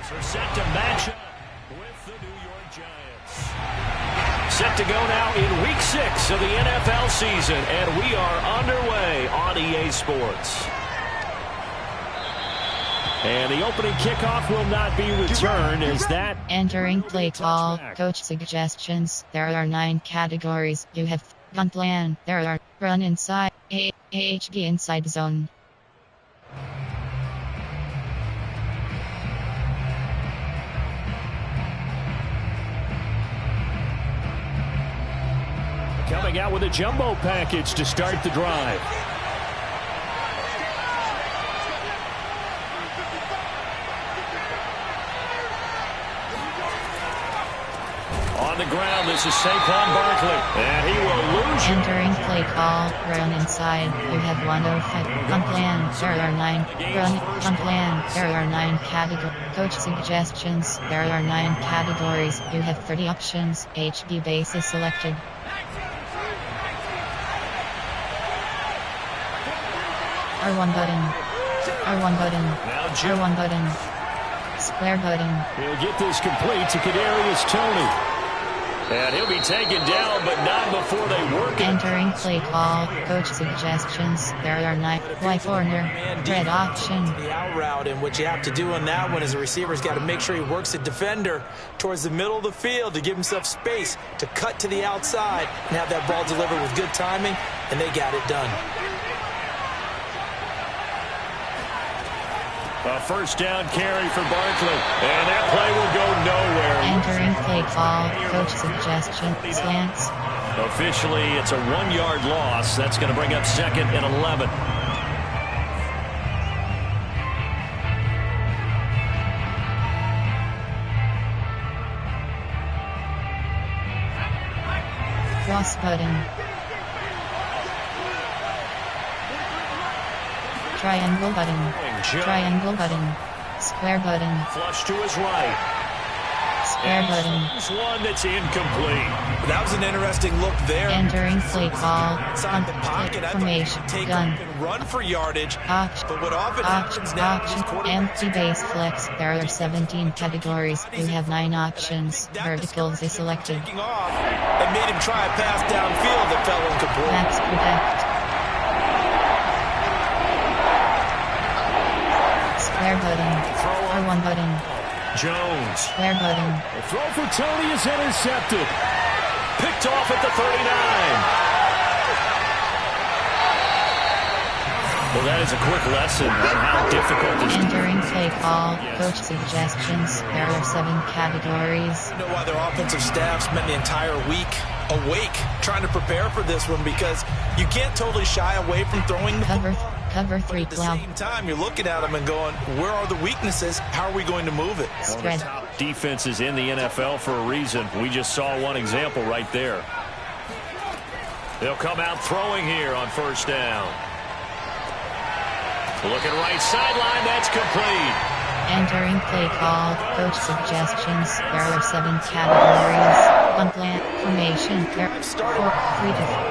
Are set to match up with the New York Giants. Set to go now in Week 6 of the NFL season, and we are underway on EA Sports. And the opening kickoff will not be returned as that... Entering play call, coach suggestions. There are 9 categories. You have gun plan. There are run inside, AHD inside zone. Coming out with a jumbo package to start the drive. On the ground, this is Saquon Barkley, and he will lose. Entering play call, run inside. You have 105. Gun plan. There are 9. Run. Gun plan. There are 9 categories. Coach suggestions. There are 9 categories. You have 30 options. HB base is selected. R1 button. R1 button. R1 button. Square button. He'll get this complete to Kadarius Toney. And he'll be taken down, but not before they work it. Entering play call, coach suggestions. There are 9. Y corner. Red option. The out route, and what you have to do on that one is the receiver's got to make sure he works the defender towards the middle of the field to give himself space to cut to the outside and have that ball delivered with good timing, and they got it done. A first down carry for Barkley, and that play will go nowhere. Entering play call, coach suggestion, slants. Officially, it's a 1-yard loss. That's going to bring up 2nd and 11. Cross button. Triangle button. Triangle button. Square button. Flush to his right. Square button. One that's incomplete. That was an interesting look there. Entering play call. Inside the pocket, Formation. Gun. And run for yardage. Option. But what often happens now is Empty base flex. There are 17 categories. You have 9 options. Verticals is selected. taking off and made him try a pass downfield that fell incomplete. Max protect. Square button. R1 button. Jones. Square button. The throw for Toney is intercepted. Picked off at the 39. Well, that is a quick lesson on how difficult this is. Entering play call, coach suggestions. There are 7 categories. You know why their offensive staff spent the entire week awake trying to prepare for this one, because you can't totally shy away from throwing the Cover 3 At the same time, you're looking at them and going, where are the weaknesses? How are we going to move it? One of the top defenses in the NFL for a reason. We just saw one example right there. They'll come out throwing here on first down. Looking right sideline, that's complete. Entering play call, coach suggestions. There are 7 categories. Unplant formation. There 4 3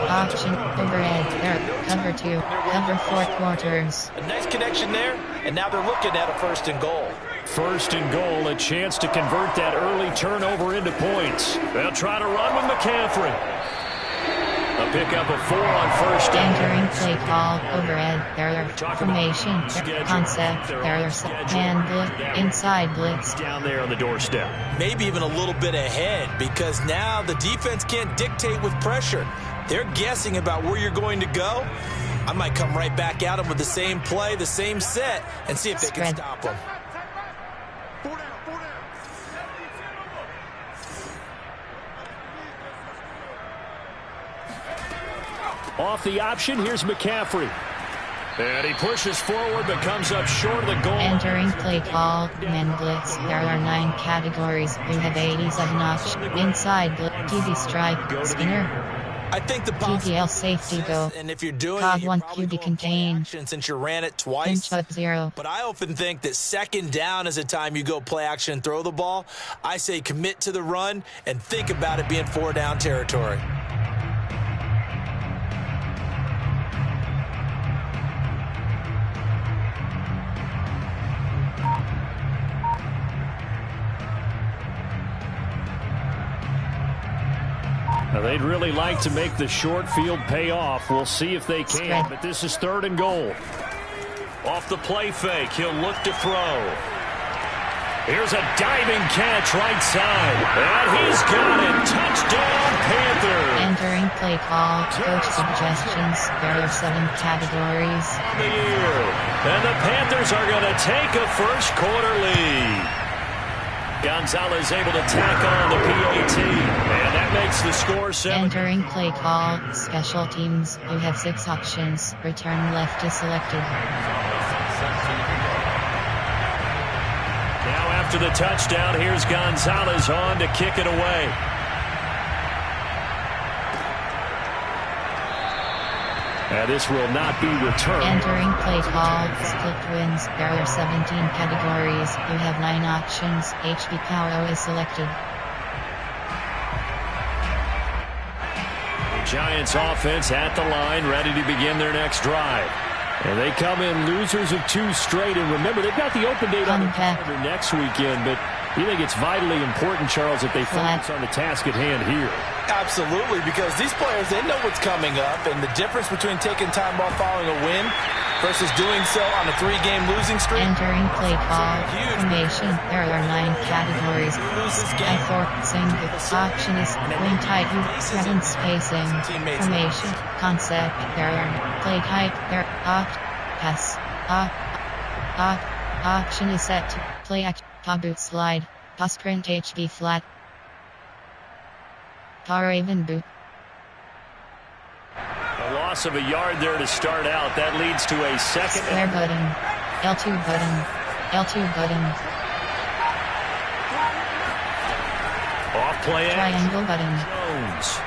option overhead. There cover 2, cover 4 quarters. A nice connection there, and now they're looking at a 1st and goal. 1st and goal, a chance to convert that early turnover into points. They'll try to run with McCaffrey. A pickup of 4 on first down. Entering play call, overhead. There are formation. Concept. There are man blitz, inside blitz. Down there on the doorstep. Maybe even a little bit ahead, because now the defense can't dictate with pressure. They're guessing about where you're going to go. I might come right back at them with the same play, the same set, and see if they can stop them. Off the option, here's McCaffrey. And he pushes forward but comes up short of the goal. Entering play call, man blitz. There are 9 categories. You have 87 options. Inside blitz, TV strike, spinner. I think the TDL safety go. And if you're doing Cog it, 1 probably QB going contain. action since you ran it twice. Input 0. But I often think that 2nd down is a time you go play action and throw the ball. I say commit to the run and think about it being 4 down territory. Now, they'd really like to make the short field pay off. We'll see if they can, but this is 3rd and goal. Off the play fake, he'll look to throw. Here's a diving catch right side. And he's got it. Touchdown, Panthers. Entering play call. Coach suggestions. There are 7 categories. The year. And the Panthers are going to take a first quarter lead. Gonzalez able to tack on the PAT. And that makes the score 7. Entering play call. Special teams. You have 6 options. Return left is selected. Now after the touchdown, here's Gonzalez on to kick it away. This will not be returned. Entering play call. Split wins. There are 17 categories. You have 9 options. HB Power is selected. The Giants offense at the line, ready to begin their next drive. And they come in losers of 2 straight. And remember, they've got the open date on the calendar next weekend. But you think it's vitally important, Charles, that they focus on the task at hand here? Absolutely, because these players, they know what's coming up. And the difference between taking time off following a win versus doing so on a 3-game losing streak. Entering play call. Formation. There are 9 categories. I-4, option is wing type, present spacing, formation, concept, there are play type, there pass, option is set to play act, boot slide, pass print HB flat, tar even boot. A loss of a yard there to start out. That leads to a second. Square button, L2 button, L2 button. Off play. Triangle button. Jones.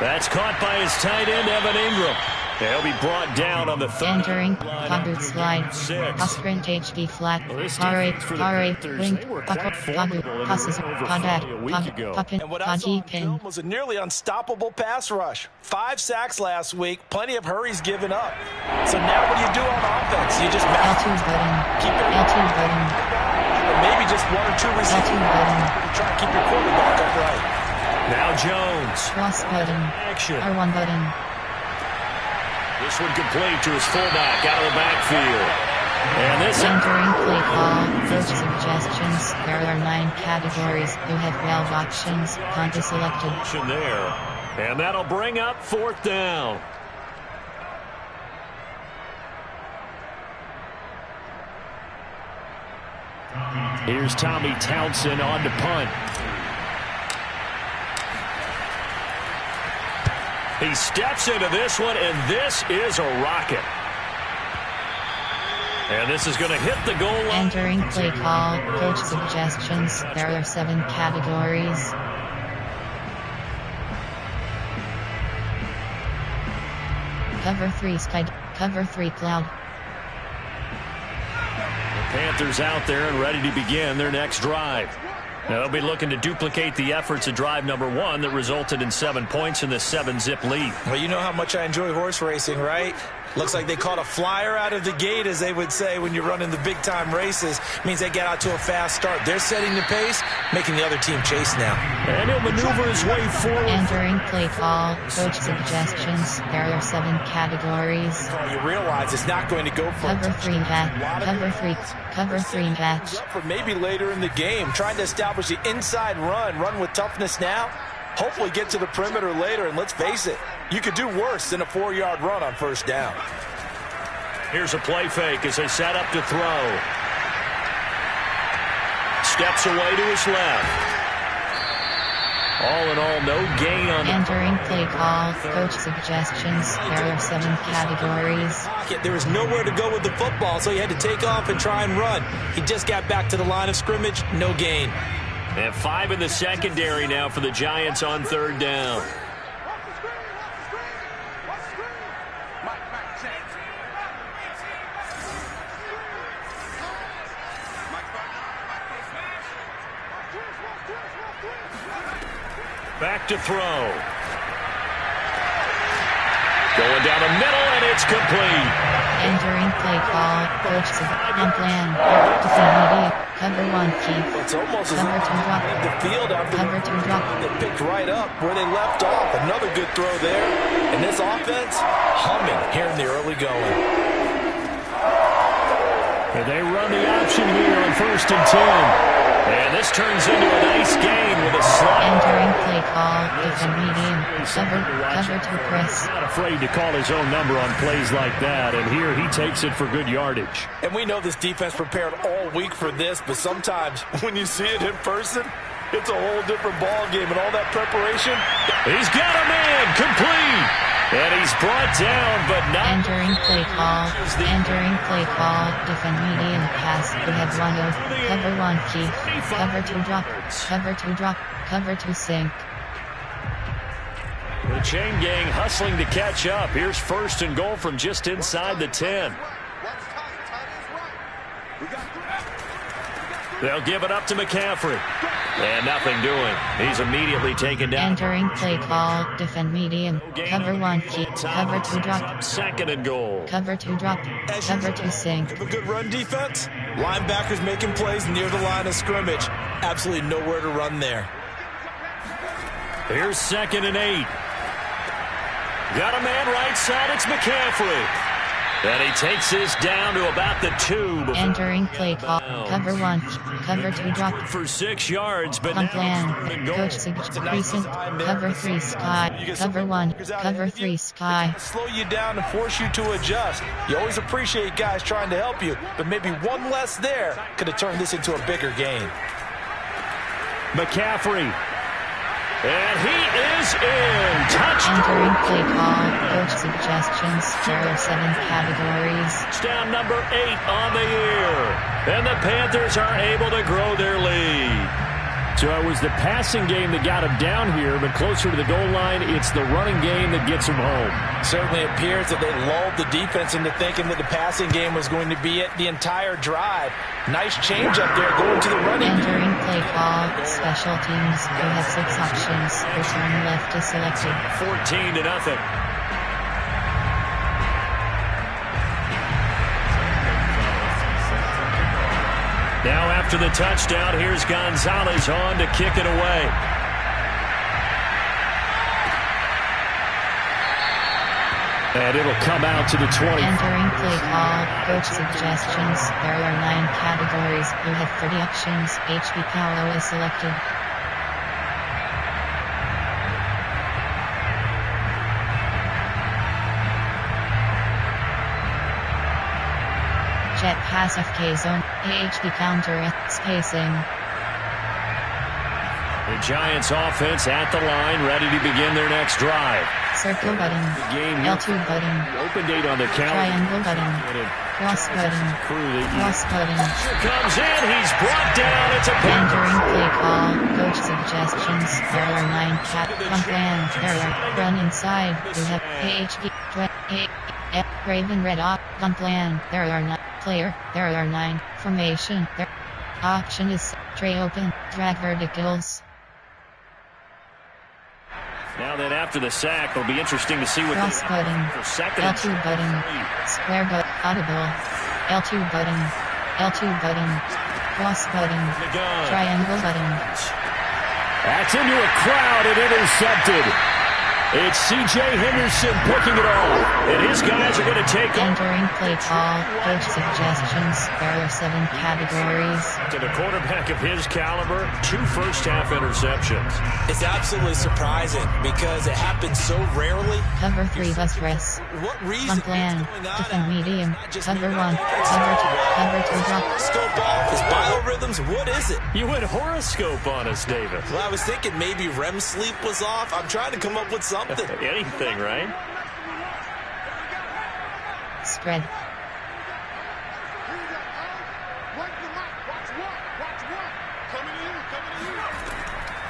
That's caught by his tight end, Evan Ingram. He'll be brought down on the entering boot slide. Pass print HB flat. Wing. Passes. And what I saw pin was a nearly unstoppable pass rush. 5 sacks last week. Plenty of hurries given up. So now what do you do on offense? You just L2 button. Keep it L2 button. Or maybe just 1 or 2 receivers. L2 button. Try to keep your quarterback upright. Now Jones. Cross button. Action. R1 button. This one complete to his fullback out of the backfield. And this entering play call. Coach suggestions. There are 9 categories. You have 12 options. Punt is selected. There. And that'll bring up 4th down. Here's Tommy Townsend on to punt. He steps into this one, and this is a rocket. And this is going to hit the goal line. Entering play call. Coach suggestions. There are 7 categories. Cover 3 sky. Cover 3 cloud. The Panthers out there and ready to begin their next drive. They'll be looking to duplicate the efforts of drive number 1 that resulted in 7 points in the 7-zip lead. Well, you know how much I enjoy horse racing, right? Looks like they caught a flyer out of the gate, as they would say when you're running the big-time races. Means they get out to a fast start. They're setting the pace, making the other team chase now. And he'll maneuver his way forward. Entering play call. Coach suggestions. There are 7 categories. You realize it's not going to go for cover 3 match. Cover 3 match. For maybe later in the game, trying to establish the inside run with toughness now. Hopefully get to the perimeter later, and let's face it, you could do worse than a 4-yard run on 1st down. Here's a play fake as they set up to throw. Steps away to his left. All in all, no gain on entering play call. Coach suggestions. There are 7 categories. There was nowhere to go with the football, so he had to take off and try and run. He just got back to the line of scrimmage, no gain. And 5 in the secondary now for the Giants on 3rd down. Back to throw. Going down the middle, and it's complete. Entering play call. Coach on plan. Defend medium. Cover 1 Keith. It's almost as Cover if 2 drop. the field after Cover 2 drop. they picked right up where they left off. Another good throw there. And this offense humming here in the early going. And they run the option here on 1st and 10. And this turns into a nice gain with a slide. Entering play call. Defend medium. Cover 2 press. Not afraid to call his own number on plays like that. And here he takes it for good yardage. And we know this defense prepared all week for this, but sometimes when you see it in person, it's a whole different ball game. And all that preparation. He's got a man complete. And he's brought down, but not. Entering play call. Entering play call. Defend medium pass. We have 1-0. Cover 1 Keith. Cover 2 drop. Cover 2 drop. Cover 2 sink. The chain gang hustling to catch up. Here's 1st and goal from just inside the 10. They'll give it up to McCaffrey. And nothing doing. He's immediately taken down. Entering play call. Defend medium. Cover 1 Keith. Cover 2 drop. 2nd and goal. Cover 2 drop. Cover 2 sink. A good run defense. Linebackers making plays near the line of scrimmage. Absolutely nowhere to run there. Here's 2nd and 8. Got a man right side. It's McCaffrey. And he takes this down to about the 2. Entering play call. Cover 1. Cover 2 drop. For 6 yards, but On plan. Coach suggestion. Cover 3 sky. Cover 1. Cover 3 sky. Slow you down and force you to adjust. You always appreciate guys trying to help you, but maybe one less there could have turned this into a bigger game. McCaffrey. And he is in. Touchdown. Entering play call. Coach suggestions. There are 7 categories. Touchdown number 8 on the year. And the Panthers are able to grow their lead. So it was the passing game that got him down here, but closer to the goal line, it's the running game that gets him home. Certainly appears that they lulled the defense into thinking that the passing game was going to be it the entire drive. Nice change up there going to the running. Entering play call. Special teams. You have 6 options. Return left is selected. 14-0. Now after the touchdown, here's Gonzalez on to kick it away. And it'll come out to the 20. Entering play call. Coach suggestions. There are 9 categories. You have 30 options. HB Paolo is selected. Jet pass FK zone. AHP counter. Spacing. The Giants offense at the line, ready to begin their next drive. Circle button. L2 button. Open date on the calendar. Triangle button. Cross button. Cross button. Comes in. He's brought down. It's a Entering play call. Coach suggestions. There are 9 on plan. There are run inside. You have AHP. Raven red op. On plan. There are 9 player. There are 9 formation. Their option is tray open. Drag verticals. Now then, after the sack, it'll be interesting to see what Cross button. for second. L2 button. Square button. Audible. L2 button. L2 button. Cross button. Triangle button. That's into a crowd and intercepted. It's C.J. Henderson picking it off. And his guys are going to take him. Entering play call. Coach suggestions. There are 7 categories. To the quarterback of his caliber, 2 first-half interceptions. It's absolutely surprising because it happens so rarely. Cover 3 bus press. What reason On plan. is going on Defend out medium. there? Just Cover 1. never Cover 2 drop. Scope off his biorhythms. What is it? You went horoscope on us, David. Well, I was thinking maybe REM sleep was off. I'm trying to come up with something. Anything, right? Spread.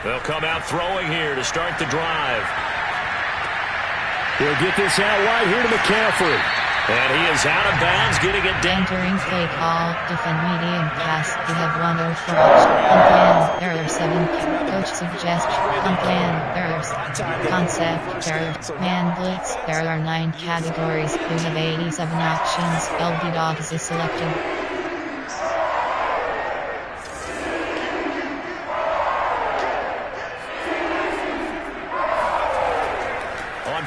They'll come out throwing here to start the drive. He'll get this out wide here to McCaffrey. And he is out of bounds, getting it down. Entering play call, defend medium pass. You have 104 option. Unplanned, there are 7. Coach suggestion. Unplanned, there are 7. Concept, there are man blitz. There are 9 categories. You have 87 options. LB dogs is selected.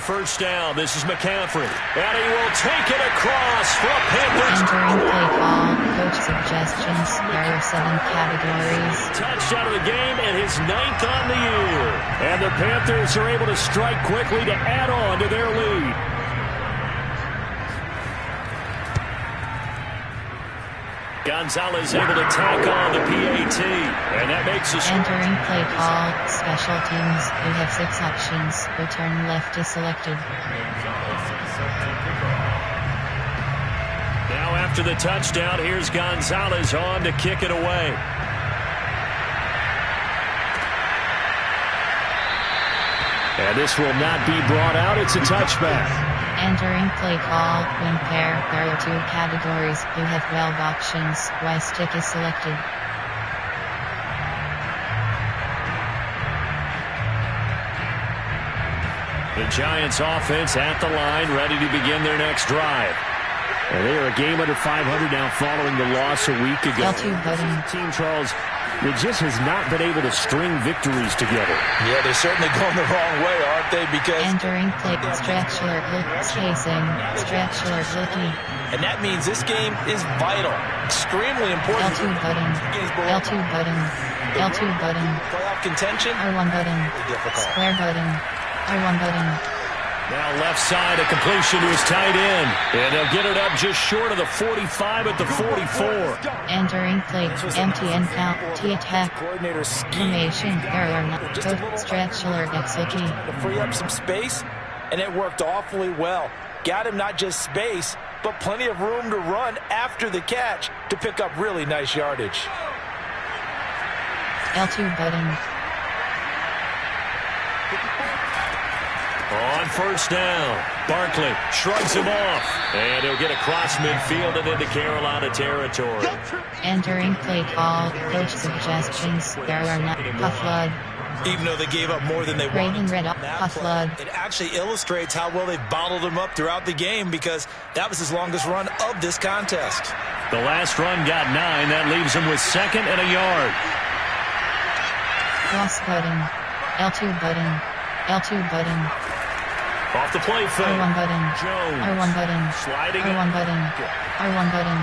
First down, this is McCaffrey, and he will take it across for a Panthers. Entering play call, coach suggestions, there are 7 categories. Touchdown of the game and his 9th on the year. And the Panthers are able to strike quickly to add on to their lead. Gonzalez able to tack on the PAT, and that makes us... Entering play call, special teams, you have 6 options, return left is selected. Now after the touchdown, here's Gonzalez on to kick it away. And this will not be brought out, it's a touchback. Entering play call, wing pair, there are 2 categories, you have 12 options, Y stick is selected. The Giants offense at the line, ready to begin their next drive. And they are a game under 500 now following the loss a week ago. L2 button. Team Charles, it just has not been able to string victories together. Yeah, they're certainly going the wrong way, aren't they? Because entering play, stretch alert, look, spacing, stretch alert, looking. And that means this game is vital, extremely important. L2 button, L2 button, L2 button. Playoff contention. R1 button, square button, R1 button. Now left side, a completion to his tight end. And they'll get it up just short of the 45 at the 44. Entering play, MTN count, T attack. Coordinator Formation, there are not. Code, stretch alert, execute. To free up some space, and it worked awfully well. Got him not just space, but plenty of room to run after the catch to pick up really nice yardage. L2 button. On first down, Barkley shrugs him off, and he'll get across midfield and into Carolina territory. Entering play call, coach suggestions, there are not. Puff flood. Even though they gave up more than they Raven wanted. red up, puff flood. It actually illustrates how well they've bottled him up throughout the game because that was his longest run of this contest. The last run got 9. That leaves him with 2nd and a yard. Cross button. L2 button. L2 button. Off the play fake. R1 button. Jones. R1 button. Sliding R1 button. R1 button.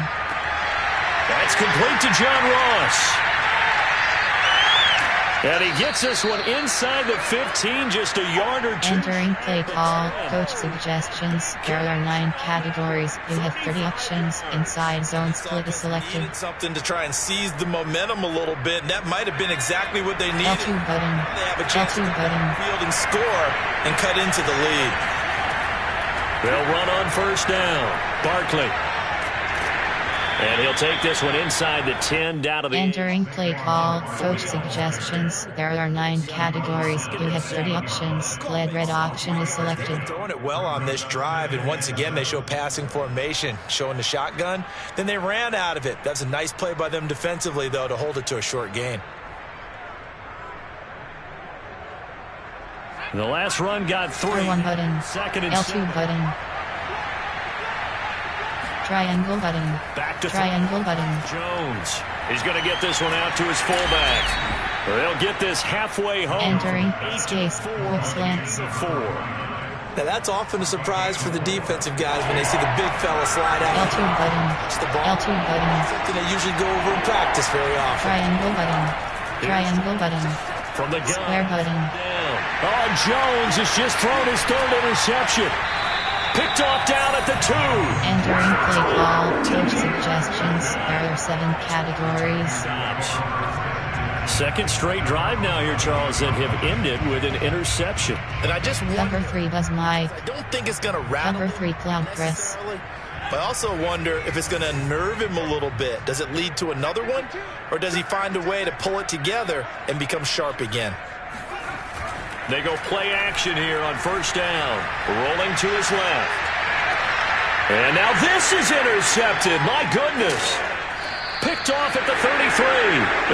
That's complete to John Ross. And he gets this one inside the 15, just a yard or 2. Entering play call, coach suggestions, there are 9 categories, you have 30 options, inside zone split is selected. Needed something to try and seize the momentum a little bit, and that might have been exactly what they needed. L2 button. They have a chance L2 to button. field and score and cut into the lead. They'll run on first down. Barkley. And he'll take this one inside the 10, down to the... Entering play call, coach suggestions, there are 9 categories, you have 30 options, lead red option is selected. Throwing it well on this drive, and once again they show passing formation, showing the shotgun. Then they ran out of it. That's a nice play by them defensively, though, to hold it to a short gain. The last run got 3. R1 button. 2nd and L2 button. Triangle button. Back to triangle button. Jones. He's going to get this one out to his fullback. They'll get this halfway home. Entering space. Quick slants. 4. Now that's often a surprise for the defensive guys when they see the big fella slide out. L2 button. Touch the ball. L2 button. Something they usually go over in practice very often. Triangle button. Triangle button. From the gun. Square button. Down. Oh, Jones has just thrown his 3rd interception. Picked off down at the 2. Entering play call, coach suggestions, there are 7 categories. Second straight drive now here, Charles, that have ended with an interception. And I just Number 3 Buzz Mike. I don't think it's going to rattle. Number 3 Cloud Press. But I also wonder if it's going to nerve him a little bit. Does it lead to another one? Or does he find a way to pull it together and become sharp again? They go play action here on first down. Rolling to his left. And now this is intercepted. My goodness. Picked off at the 33.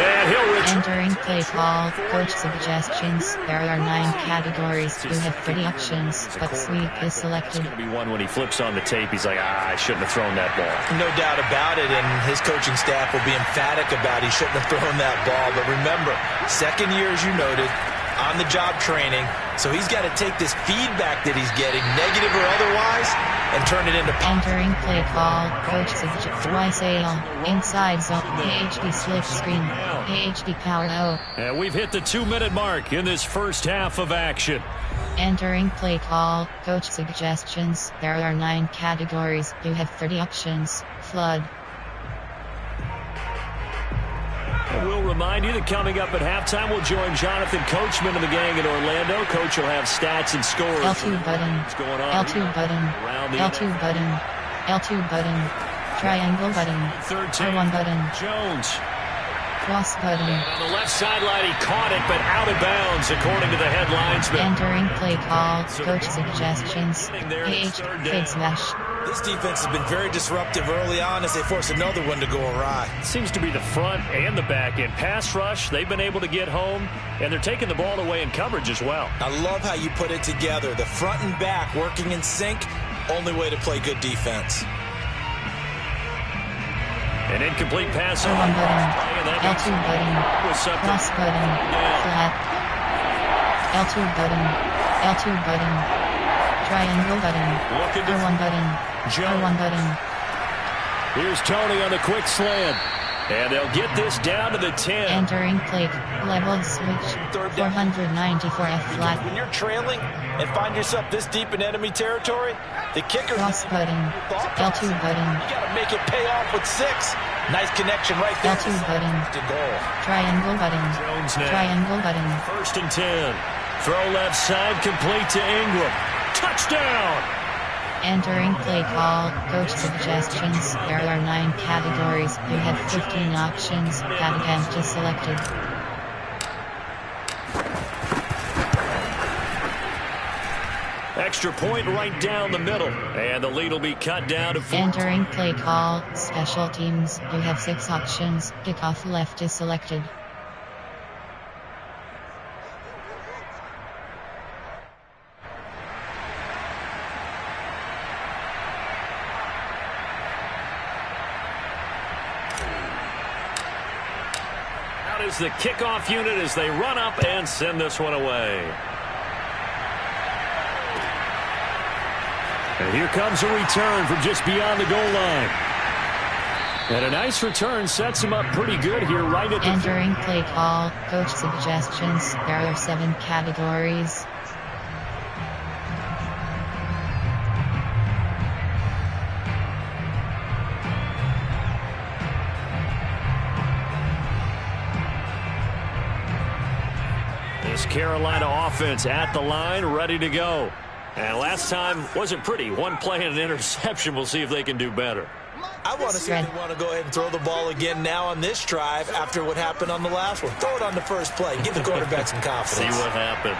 And he'll return. Entering play call. Coach suggestions. There are 9 categories. You have 30 options, but sweep is selected. It's going to be one when he flips on the tape. He's like, I shouldn't have thrown that ball. No doubt about it, and his coaching staff will be emphatic about he shouldn't have thrown that ball. But remember, second year, as you noted, on-the-job training. So he's got to take this feedback that he's getting, negative or otherwise, and turn it into... Entering play call. Coach suggests twice AL. Inside zone. PhD slip screen. PhD power O. And we've hit the 2-minute mark in this first half of action. Entering play call. Coach suggestions. There are 9 categories. You have 30 options. Flood. And we'll remind you that coming up at halftime, we'll join Jonathan Coachman and the gang in Orlando. Coach will have stats and scores. L2 button. What's going on? L2 button. L2 button. L2 button. Triangle button. R1 button. Jones. Cross button. And on the left sideline, he caught it, but out of bounds, according to the headlines. Entering play call. Coach suggestions. Page. Fake smash. This defense has been very disruptive early on as they force another one to go awry. Seems to be the front and the back end. Pass rush, they've been able to get home, and they're taking the ball away in coverage as well. I love how you put it together. The front and back working in sync, only way to play good defense. An incomplete pass. R1 button. L2 button. Cross button. Flat. L2 button. L2 button. Triangle button. R1 button. R1 button. Here's Tony on the quick slant. And they'll get this down to the 10. Entering play. Level switch. 494 F flat. When you're trailing and find yourself this deep in enemy territory, the kicker... Cross button. L2 button. You got to make it pay off with 6. Nice connection right there. L2 button. To goal. Triangle button. Jones now. Triangle button. First and 10. Throw left side, complete to Ingram. Touchdown! Entering play call. Coach suggestions. There are 9 categories. You have 15 options. Advantage is selected. Extra point right down the middle. And the lead will be cut down to 4. Entering play call. Special teams. You have 6 options. Kickoff left is selected. Out is the kickoff unit as they run up and send this one away. And here comes a return from just beyond the goal line. And a nice return sets him up pretty good here right at the... Entering play call. Coach suggestions. There are 7 categories. This Carolina offense at the line, ready to go. And last time wasn't pretty. One play and an interception. We'll see if they can do better. I want to see if they want to go ahead and throw the ball again now on this drive after what happened on the last one. Throw it on the first play. Give the quarterback some confidence. See what happens.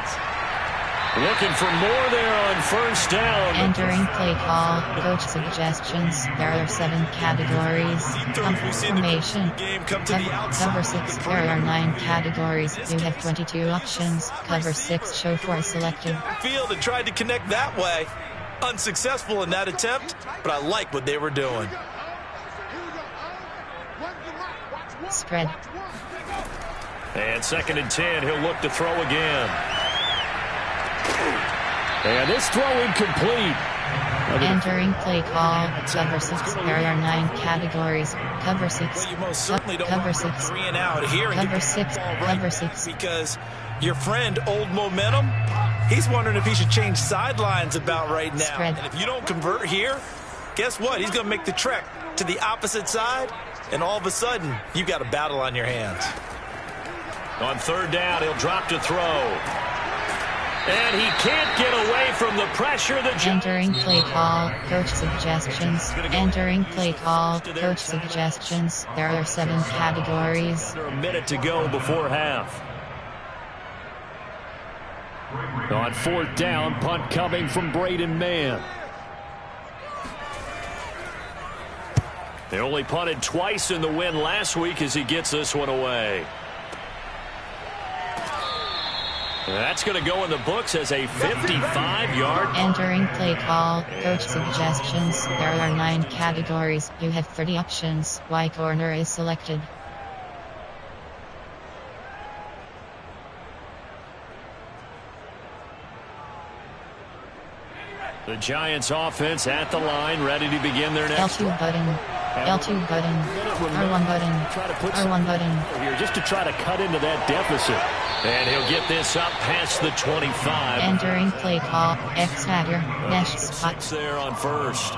Looking for more there on first down. Entering play call. Coach suggestions. There are 7 categories. Formation. Cover 6. There are 9 categories. You have 22 options. Cover 6. Show 4 selected. Field and tried to connect that way. Unsuccessful in that attempt, but I like what they were doing. Spread. And second and 10. He'll look to throw again. And this throw incomplete. Entering play call. Cover 6. There are 9 categories. Cover 6. Well, you most certainly don't Cover want 6. 3 and out here. Cover 6. Cover 6. Because your friend, Old Momentum, he's wondering if he should change sidelines about right now. Spread. And if you don't convert here, guess what? He's going to make the trek to the opposite side, and all of a sudden, you've got a battle on your hands. On third down, he'll drop to throw. And he can't get away from the pressure. Entering play call. Coach suggestions. Entering play call. Coach suggestions. There are 7 categories. A minute to go before half. On fourth down, punt coming from Braden Mann. They only punted twice in the win last week as he gets this one away. That's going to go in the books as a 55-yard. Entering play call. Coach suggestions. There are 9 categories. You have 30 options. Y corner is selected. The Giants offense at the line, ready to begin their next. L2 button. L2 button. R1 button. R1 button. Here just to try to cut into that deficit. And he'll get this up past the 25. Entering play call. X-Hatter. Mesh spot. It's there on first.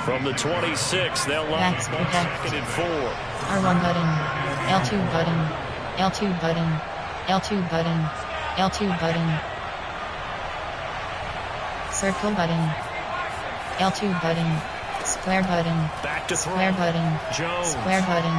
From the 26, they'll line Backs protect. second and 4. R1 button. L2 button. L2 button. L2 button. L2 button. Circle button. L2 button. Square button. Back to Square throw. button. Jones. Square button.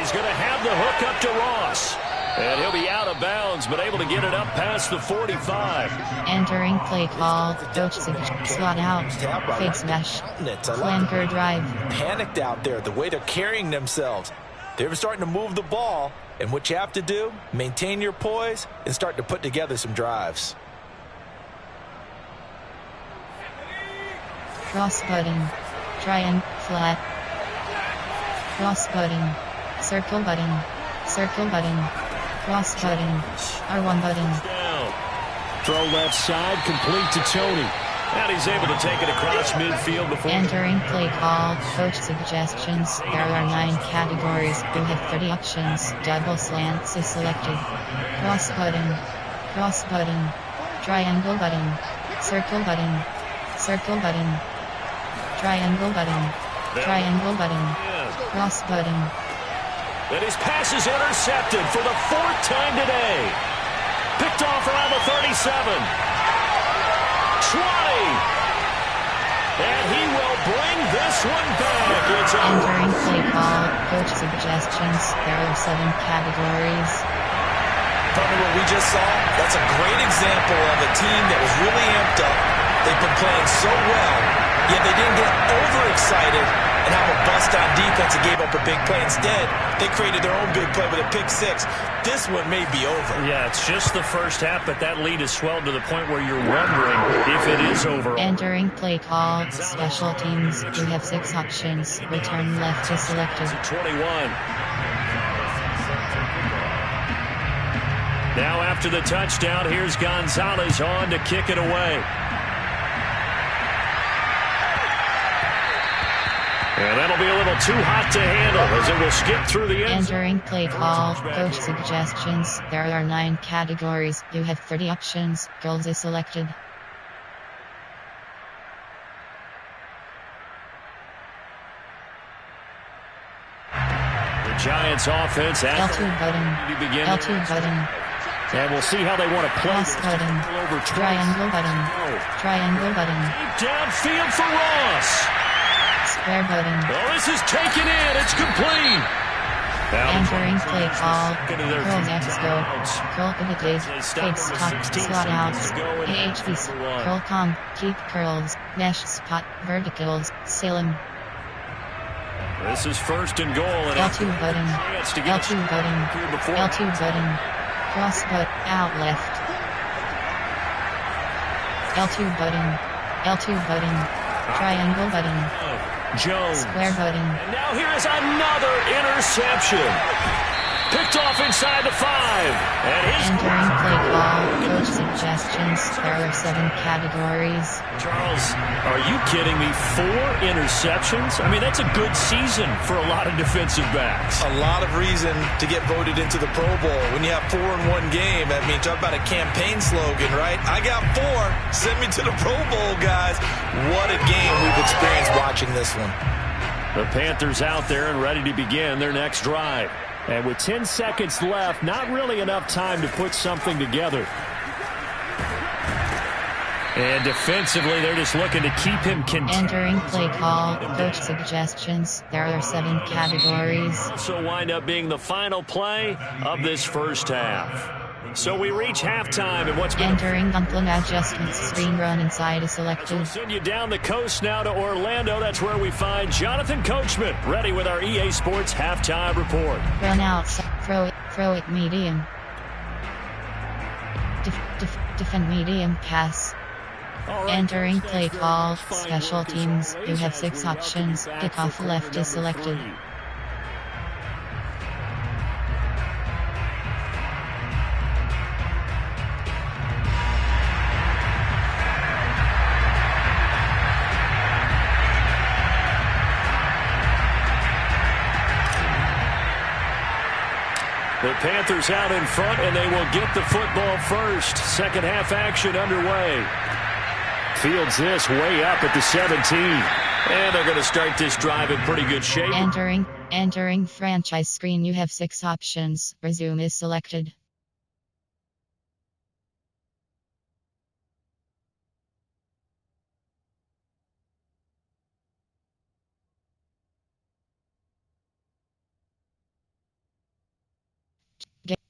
He's going to have the hook up to Ross. And he'll be out of bounds, but able to get it up past the 45. Entering play call. Coach slot out. Fake smash. Flanker drive. Panicked out there the way they're carrying themselves. They're starting to move the ball. And what you have to do, maintain your poise and start to put together some drives. Cross button. Triangle. Flat. Cross button. Circle button. Circle button. Cross button. R1 button. Down. Throw left side, complete to Tony. And he's able to take it across midfield before. Entering play call. Coach suggestions. There are 9 categories. You have 30 options. Double slants is selected. Cross button. Cross button. Triangle button. Circle button. Circle button. Triangle button. Triangle button. Cross button. And his pass is intercepted for the 4th time today. Picked off around the 37. 20. And he will bring this one back. It's Entering play call. Coach suggestions. There are 7 categories. From what we just saw, that's a great example of a team that was really amped up. They've been playing so well, yet they didn't get overexcited and have a bust-on defense and gave up a big play. Instead, they created their own big play with a pick 6. This one may be over. Yeah, it's just the first half, but that lead has swelled to the point where you're wondering if it is over. Entering play call. Special teams. You have 6 options. Return left is selected. 21. Now after the touchdown, here's Gonzalez on to kick it away. And that'll be a little too hot to handle as it will skip through the end. Entering play call. Coach suggestions. There are 9 categories. You have 30 options. Goals is selected. The Giants offense at L2 button. L2 button. And we'll see how they want to play. Cross button. Triangle button. Triangle button. Downfield for Ross. Square button. Oh, this is taken in. It's complete. Entering play call. Curl next go. Curl imitate. Fake stop. Slot outs. AHVs. Curl com. Keep curls. Mesh spot. Verticals. Salem. This is first and goal. And L2 button. L2 button. L2 button. Cross butt. Out left. L2 button. L2 button. Triangle button. Jones. Square button. And now here is another interception. Picked off inside the 5. And his Entering play call. Coach suggestions. There are 7 categories. Charles, are you kidding me? 4 interceptions? I mean, that's a good season for a lot of defensive backs. A lot of reason to get voted into the Pro Bowl. When you have 4 in one game, I mean, talk about a campaign slogan, right? I got 4. Send me to the Pro Bowl, guys. What a game we've experienced watching this one. The Panthers out there and ready to begin their next drive. And with 10 seconds left, not really enough time to put something together. And defensively, they're just looking to keep him contained. Entering play call. Coach suggestions. There are 7 categories. So wind up being the final play of this first half. So we reach halftime, and what's been Entering Gunplan adjustments, screen run inside is selected. We'll send you down the coast now to Orlando. That's where we find Jonathan Coachman, ready with our EA Sports halftime report. Run outside, throw it medium. Defend medium pass. All right. Entering play call, special teams, you have 6 options, kickoff left is selected. The Panthers out in front, and they will get the football first. Second half action underway. Fields this way up at the 17. And they're going to start this drive in pretty good shape. Entering franchise screen, you have 6 options. Resume is selected.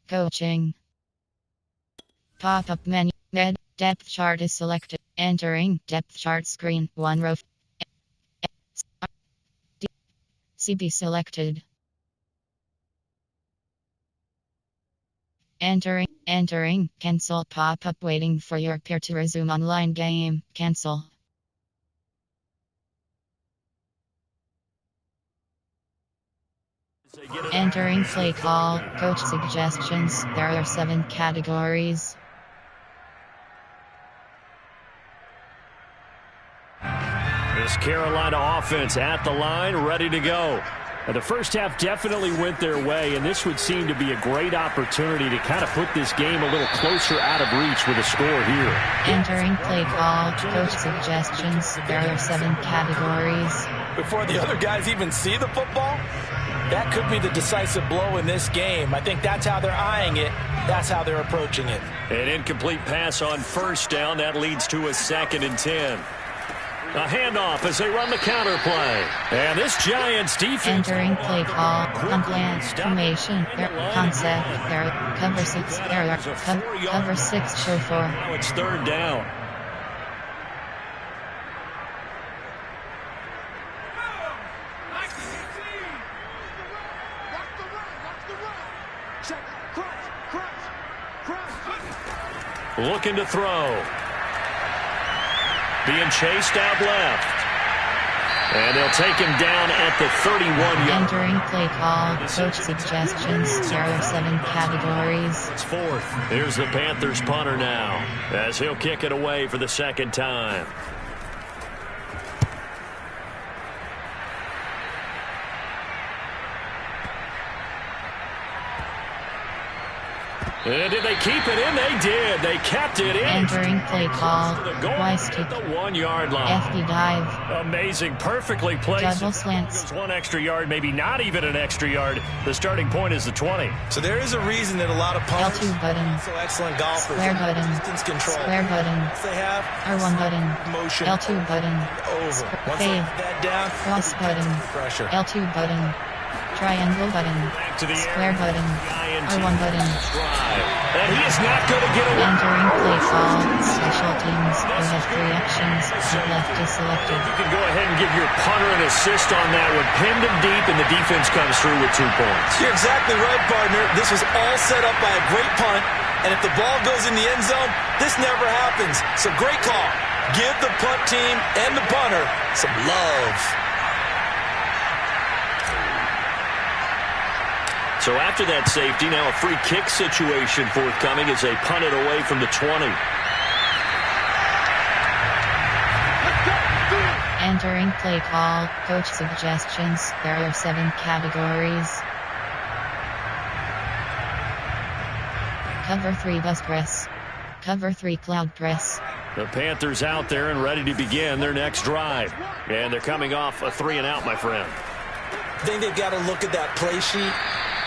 Coaching. Pop-up menu. Depth chart is selected. Entering depth chart screen. 1 row. CB selected. Entering. Cancel pop-up waiting for your peer to resume online game. Cancel. Entering play call, coach suggestions. There are 7 categories. This Carolina offense at the line, ready to go. The first half definitely went their way, and this would seem to be a great opportunity to kind of put this game a little closer out of reach with a score here. Entering play call, coach suggestions. There are 7 categories. Before the other guys even see the football, that could be the decisive blow in this game. I think that's how they're eyeing it. That's how they're approaching it. An incomplete pass on first down. That leads to a 2nd and 10. A handoff as they run the counter play. And this Giants defense. Entering play call, plan, formation, concept, cover 6, cover 6, show 4. Now it's 3rd down. Looking to throw. Being chased out left. And they'll take him down at the 31-yard. Entering play call, coach suggestions. There are 7 categories. It's 4th. Here's the Panthers punter now, as he'll kick it away for the 2nd time. And did they keep it in? They did. They kept it in. Entering play call. Twice to the 1-yard line. FB dive. Amazing. Perfectly placed. Double slants. Goes 1 extra yard, maybe not even an extra yard. The starting point is the 20. So there is a reason that a lot of punters L2 button. so excellent golfers. Square button. Distance control. Square button. They have R1 button. motion. L2 button. Over. Once they Fade. get that down, Cross button. pressure. L2 button. Triangle button. Back to the Square air. button. INT R1 button. drive. And he is not going to get away. Entering play call. Special teams. You have 3 actions. Left is selected. You can go ahead and give your punter an assist on that one. Pinned him deep, and the defense comes through with 2 points. You're exactly right, partner. This was all set up by a great punt, and if the ball goes in the end zone, this never happens. So great call. Give the punt team and the punter some love. So after that safety, now a free kick situation forthcoming as they punt it away from the 20. Entering play call, coach suggestions. There are 7 categories. Cover 3 bus press. Cover 3 cloud press. The Panthers out there and ready to begin their next drive. And they're coming off a 3-and-out, my friend. I think they've got to look at that play sheet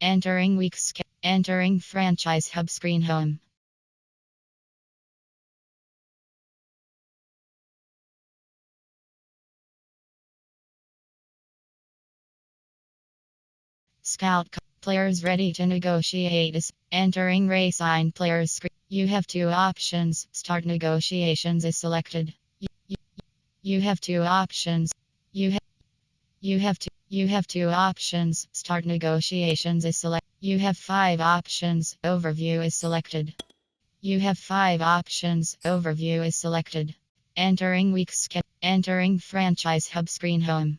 Entering weeks. Entering franchise hub screen home. Players ready to negotiate is entering resign players screen. You have two options. Start negotiations is selected. You have two options. You have you have two options. Start negotiations is selected. You have five options. Overview is selected. You have five options. Overview is selected. Entering weeks. Entering franchise hub screen home.